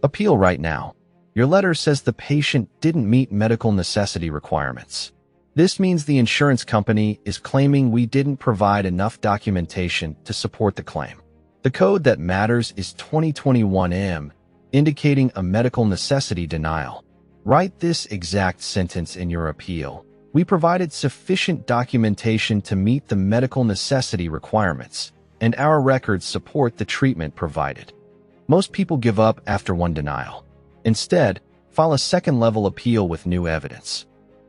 Appeal right now. Your letter says the patient didn't meet medical necessity requirements. This means the insurance company is claiming we didn't provide enough documentation to support the claim. The code that matters is 2021M, indicating a medical necessity denial. Write this exact sentence in your appeal. We provided sufficient documentation to meet the medical necessity requirements, and our records support the treatment provided. Most people give up after one denial. Instead, file a second-level appeal with new evidence.